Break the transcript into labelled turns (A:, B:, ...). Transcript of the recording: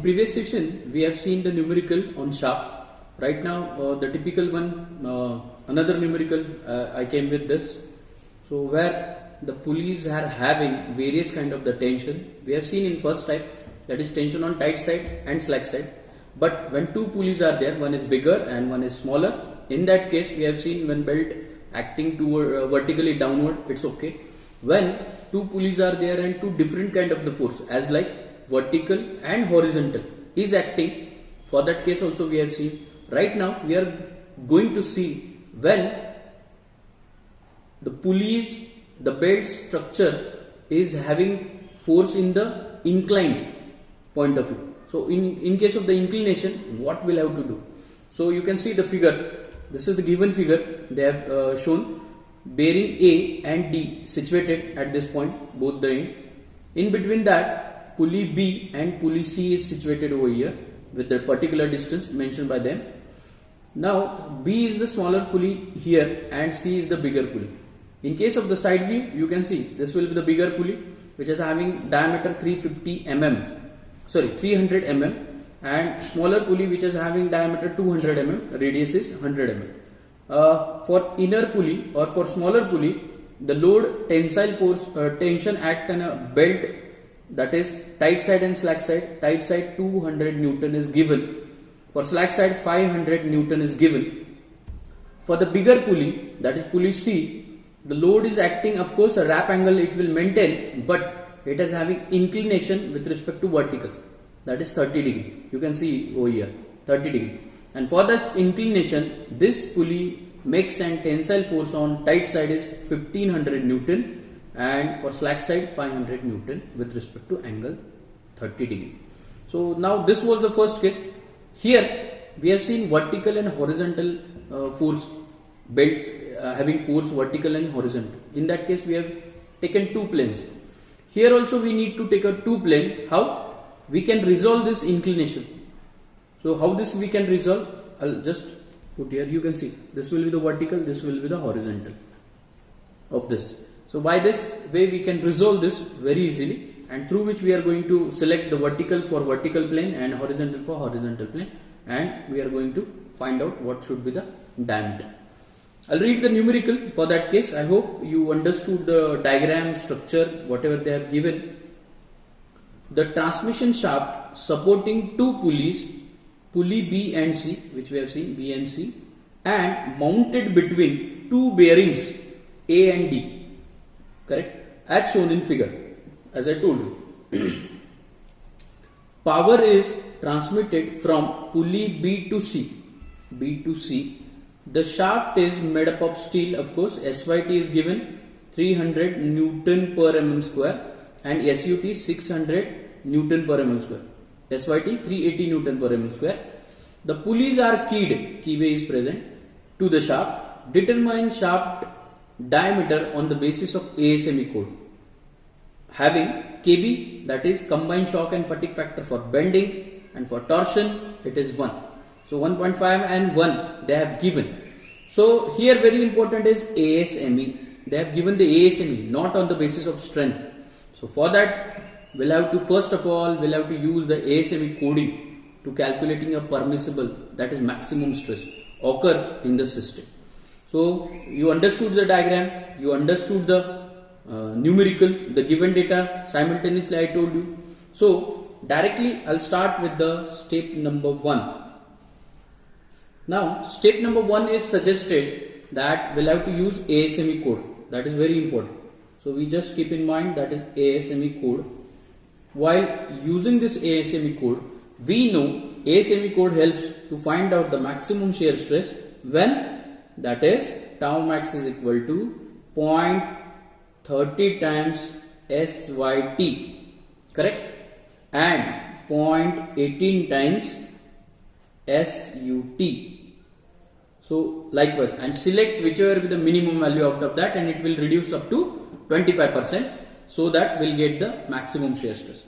A: previous session, we have seen the numerical on shaft. Right now, the typical one, another numerical, I came with this. So where the pulleys are having various kind of the tension. We have seen in first type, that is tension on tight side and slack side. But when two pulleys are there, one is bigger and one is smaller. In that case, we have seen when belt acting toward vertically downward, it's okay. When two pulleys are there and two different kind of the force, as like vertical and horizontal is acting, for that case also we have seen. Right now we are going to see when the pulleys, the belt structure is having force in the inclined point of view. So in case of the inclination, what we'll have to do? So you can see the figure. This is the given figure. They have shown bearing A and D situated at this point, both the end. In between that, pulley B and pulley C is situated over here with the particular distance mentioned by them. Now B is the smaller pulley here and C is the bigger pulley. In case of the side view, you can see this will be the bigger pulley, which is having diameter 300 mm, and smaller pulley which is having diameter 200 mm, radius is 100 mm. For inner pulley or for smaller pulley, the load tensile force tension act on a belt, that is tight side and slack side. Tight side 200 Newton is given. For slack side 500 Newton is given. For the bigger pulley, that is pulley C, the load is acting, of course a wrap angle it will maintain, but it is having inclination with respect to vertical, that is 30 degree. You can see over here 30 degree. And for the inclination, this pulley makes an tensile force on tight side is 1500 Newton and for slack side 500 Newton with respect to angle 30 degree. So now this was the first case. Here we have seen vertical and horizontal force belts having force vertical and horizontal. In that case we have taken two planes. Here also we need to take a two plane. How? We can resolve this inclination. So how this we can resolve? I'll just put here, you can see this will be the vertical, this will be the horizontal of this. So by this way we can resolve this very easily, and through which we are going to select the vertical for vertical plane and horizontal for horizontal plane, and we are going to find out what should be the diameter. I'll read the numerical for that case. I hope you understood the diagram, structure, whatever they have given. The transmission shaft supporting two pulleys, pulley B and C, which we have seen B and C, and mounted between two bearings A and D, correct, as shown in figure, as I told you. Power is transmitted from pulley B to C. The shaft is made up of steel, of course. SYT is given 300 Newton per mm square and SUT 600 Newton per mm square. SYT 380 Newton per mm square. The pulleys are keyed, keyway is present, to the shaft. Determine shaft diameter on the basis of ASME code. Having KB, that is combined shock and fatigue factor for bending, and for torsion it is 1. So 1.5 and 1 they have given. So here very important is ASME. They have given the ASME, not on the basis of strength. So for that we'll have to first of all use the ASME coding to calculating a permissible, that is maximum stress occur in the system. So you understood the diagram, you understood the numerical, the given data simultaneously I told you. So directly I'll start with the step number 1. Now step number 1 is suggested that we'll have to use ASME code. That is very important. So we just keep in mind that is ASME code. While using this ASME code, we know ASME code helps to find out the maximum shear stress when, that is, tau max is equal to 0.30 times SYT, correct, and 0.18 times SUT. So likewise, and select whichever be the minimum value out of that, and it will reduce up to 25%, so that we'll get the maximum shear stress.